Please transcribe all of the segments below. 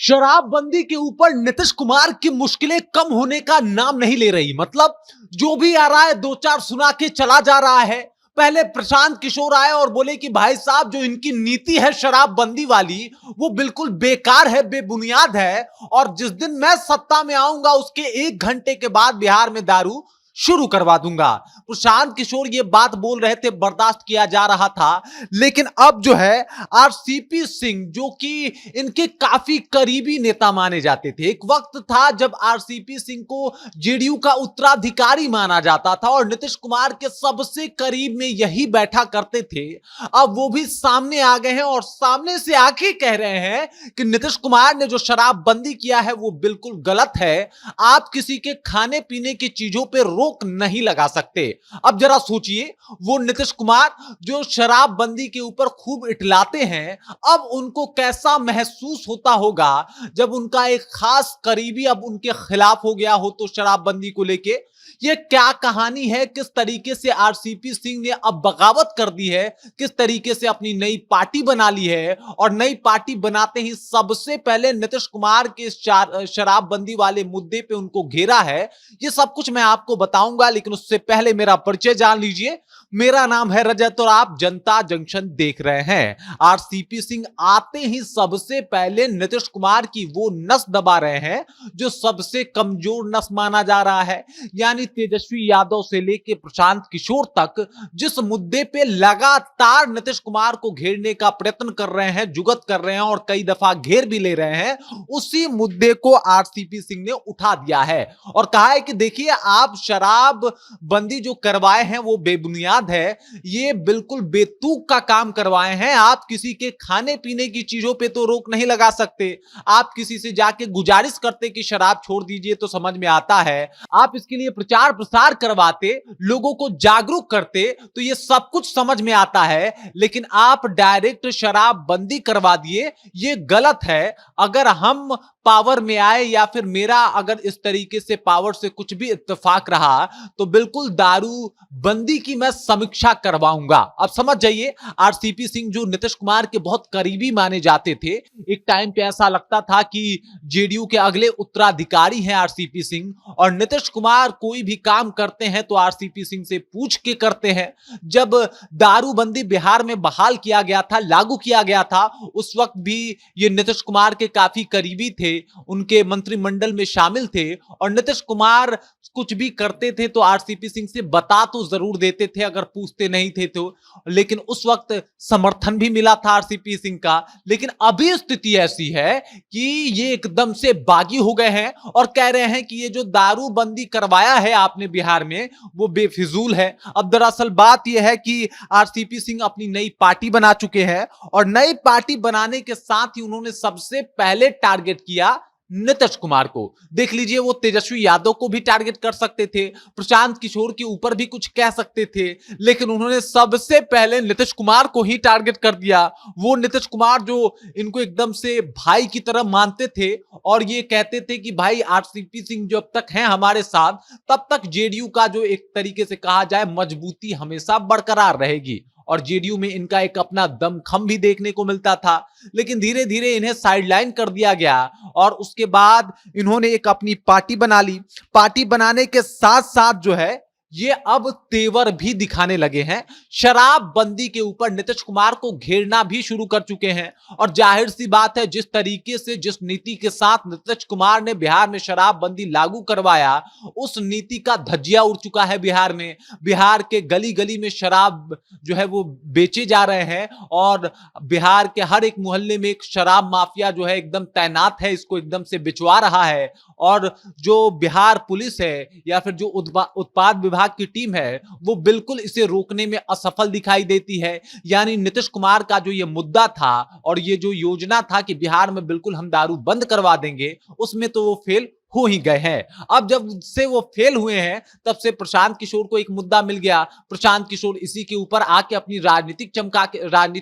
शराबबंदी के ऊपर नीतीश कुमार की मुश्किलें कम होने का नाम नहीं ले रही। मतलब जो भी आ रहा है दो चार सुना के चला जा रहा है। पहले प्रशांत किशोर आए और बोले कि भाई साहब जो इनकी नीति है शराबबंदी वाली वो बिल्कुल बेकार है, बेबुनियाद है, और जिस दिन मैं सत्ता में आऊंगा उसके 1 घंटे के बाद बिहार में दारू शुरू करवा दूंगा। प्रशांत किशोर ये बात बोल रहे थे, बर्दाश्त किया जा रहा था। लेकिन अब जो है आरसीपी सिंह, जो कि इनके काफी करीबी नेता माने जाते थे, एक वक्त था जब आरसीपी सिंह को जेडीयू का उत्तराधिकारी माना जाता था और नीतीश कुमार के सबसे करीब में यही बैठा करते थे। अब वो भी सामने आ गए हैं और सामने से आके कह रहे हैं कि नीतीश कुमार ने जो शराबबंदी किया है वो बिल्कुल गलत है। आप किसी के खाने पीने की चीजों पे रोक नहीं लगा सकते। अब जरा सोचिए, वो नीतीश कुमार जो शराबबंदी के ऊपर खूब इटलाते हैं, अब उनको कैसा महसूस होता होगा जब उनका एक खास करीबी अब उनके खिलाफ हो गया हो तो शराबबंदी को लेके। ये क्या कहानी है, किस तरीके से आरसीपी सिंह ने अब बगावत कर दी है, किस तरीके से अपनी नई पार्टी बना ली है, और नई पार्टी बनाते ही सबसे पहले नीतीश कुमार के शराबबंदी वाले मुद्दे पे उनको घेरा है, ये सब कुछ मैं आपको बताऊंगा। लेकिन उससे पहले मेरा परिचय जान लीजिए। मेरा नाम है रजत और आप जनता जंक्शन देख रहे हैं। आरसीपी सिंह आते ही सबसे पहले नीतीश कुमार की वो नस दबा रहे हैं जो सबसे कमजोर नस माना जा रहा है, यानी तेजस्वी यादव से लेके प्रशांत किशोर तक जिस मुद्दे पे लगातार नीतीश कुमार को घेरने का प्रयत्न कर रहे हैं, जुगत कर रहे हैं और कई दफा घेर भी ले रहे हैं, उसी मुद्दे को आरसीपी सिंह ने उठा दिया है और कहा है कि देखिए, आप शराब बंदी जो करवाए हैं वो बेबुनियाद है, ये बिल्कुल बेतुक का काम करवाए हैं। आप किसी के खाने पीने की चीजों पे तो रोक नहीं लगा सकते। आप किसी से जाके गुजारिश करते कि शराब छोड़ दीजिए तो समझ में आता है। आप इसके लिए प्रचार प्रसार करवाते, लोगों को जागरूक करते तो ये सब कुछ समझ में आता है। लेकिन आप डायरेक्ट शराब बंदी करवा दिए, ये गलत है। अगर हम पावर में आए या फिर मेरा अगर इस तरीके से पावर से कुछ भी इत्तेफाक रहा तो बिल्कुल दारू बंदी की मैं समीक्षा करवाऊंगा। अब समझ जाइए, आरसीपी सिंह जो नीतीश कुमार के बहुत करीबी माने जाते थे, एक टाइम पे ऐसा लगता था कि जेडीयू के अगले उत्तराधिकारी हैं आरसीपी सिंह, और नीतीश कुमार कोई भी काम करते हैं तो आरसीपी सिंह से पूछ के करते हैं। जब दारूबंदी बिहार में बहाल किया गया था, लागू किया गया था, उस वक्त भी ये नीतीश कुमार के काफी करीबी थे, उनके मंत्रिमंडल में शामिल थे, और नीतीश कुमार कुछ भी करते थे तो आरसीपी सिंह से बता तो जरूर देते थे अगर पूछते नहीं थे तो। लेकिन उस वक्त समर्थन भी मिला था आरसीपी सिंह का। लेकिन अभी स्थिति ऐसी है कि ये एकदम से बागी हो गए हैं और कह रहे हैं कि ये जो दारूबंदी करवाया है आपने बिहार में वो बेफिजूल है। अब दरअसल बात यह है कि आरसीपी सिंह अपनी नई पार्टी बना चुके हैं और नई पार्टी बनाने के साथ ही उन्होंने सबसे पहले टारगेट किया नीतीश कुमार को। देख लीजिए, वो तेजस्वी यादव को भी टारगेट कर सकते थे, प्रशांत किशोर के ऊपर भी कुछ कह सकते थे, लेकिन उन्होंने सबसे पहले नीतीश कुमार को ही टारगेट कर दिया। वो नीतीश कुमार जो इनको एकदम से भाई की तरह मानते थे और ये कहते थे कि भाई आरसीपी सिंह जब तक हैं हमारे साथ तब तक जेडीयू का जो एक तरीके से कहा जाए मजबूती हमेशा बरकरार रहेगी, और जेडीयू में इनका एक अपना दमखम भी देखने को मिलता था। लेकिन धीरे धीरे इन्हें साइडलाइन कर दिया गया और उसके बाद इन्होंने एक अपनी पार्टी बना ली। पार्टी बनाने के साथ साथ जो है ये अब तेवर भी दिखाने लगे हैं, शराबबंदी के ऊपर नीतीश कुमार को घेरना भी शुरू कर चुके हैं। और जाहिर सी बात है, जिस तरीके से जिस नीति के साथ नीतीश कुमार ने बिहार में शराबबंदी लागू करवाया, उस नीति का धज्जिया उड़ चुका है बिहार में। बिहार के गली गली में शराब जो है वो बेचे जा रहे हैं और बिहार के हर एक मोहल्ले में एक शराब माफिया जो है एकदम तैनात है, इसको एकदम से बिचवा रहा है। और जो बिहार पुलिस है या फिर जो उत्पाद विभाग की टीम है वो बिल्कुल इसे रोकने में असफल दिखाई देती है। यानी नीतीश कुमार का जो ये मुद्दा था और ये जो योजना था कि बिहार में बिल्कुल हम दारू बंद करवा देंगे, उसमें तो वो फेल हो ही गए हैं। अब जब से वो फेल हुए हैं तब से प्रशांत किशोर को एक मुद्दा मिल गया, प्रशांत किशोर इसी के ऊपर आके अपनी राजनीति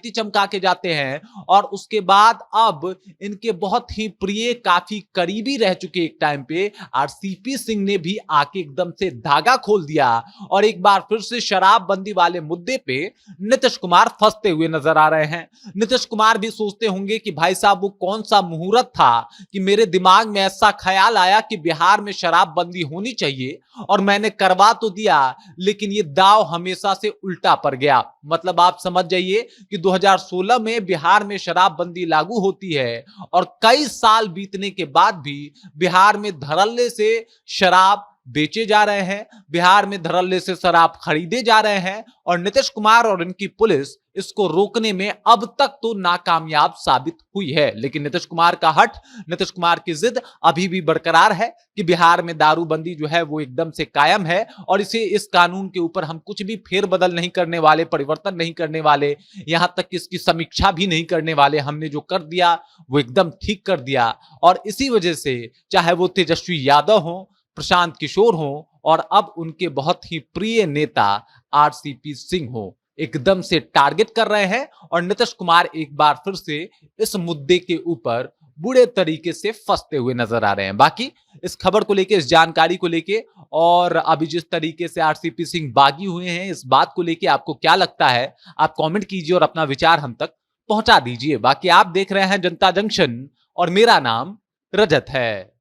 चमका के जाते हैं और उसके बाद अब इनके बहुत ही प्रिय, काफी करीबी रह चुके एक टाइम पे आरसीपी सिंह ने भी आके एकदम से धागा खोल दिया और एक बार फिर से शराबबंदी वाले मुद्दे पे नीतीश कुमार फंसते हुए नजर आ रहे हैं। नीतीश कुमार भी सोचते होंगे कि भाई साहब वो कौन सा मुहूर्त था कि मेरे दिमाग में ऐसा ख्याल आया कि बिहार में शराबबंदी होनी चाहिए और मैंने करवा तो दिया, लेकिन ये दाव हमेशा से उल्टा पड़ गया। मतलब आप समझ जाइए कि 2016 में बिहार में शराबबंदी लागू होती है और कई साल बीतने के बाद भी बिहार में धड़ल्ले से शराब बेचे जा रहे हैं, बिहार में धड़ल्ले से शराब खरीदे जा रहे हैं और नीतीश कुमार और इनकी पुलिस इसको रोकने में अब तक तो नाकामयाब साबित हुई है। लेकिन नीतीश कुमार का हट, नीतीश कुमार की जिद अभी भी बरकरार है कि बिहार में दारूबंदी जो है वो एकदम से कायम है और इस कानून के ऊपर हम कुछ भी फेरबदल नहीं करने वाले, परिवर्तन नहीं करने वाले, यहां तक कि इसकी समीक्षा भी नहीं करने वाले। हमने जो कर दिया वो एकदम ठीक कर दिया और इसी वजह से चाहे वो तेजस्वी यादव हो, प्रशांत किशोर हो और अब उनके बहुत ही प्रिय नेता आरसीपी सिंह हो, एकदम से टारगेट कर रहे हैं और नीतीश कुमार एक बार फिर से इस मुद्दे के ऊपर बुरे तरीके से फंसते हुए नजर आ रहे हैं। बाकी इस खबर को लेके, इस जानकारी को लेके और अभी जिस तरीके से आरसीपी सिंह बागी हुए हैं, इस बात को लेके आपको क्या लगता है, आप कमेंट कीजिए और अपना विचार हम तक पहुंचा दीजिए। बाकी आप देख रहे हैं जनता जंक्शन और मेरा नाम रजत है।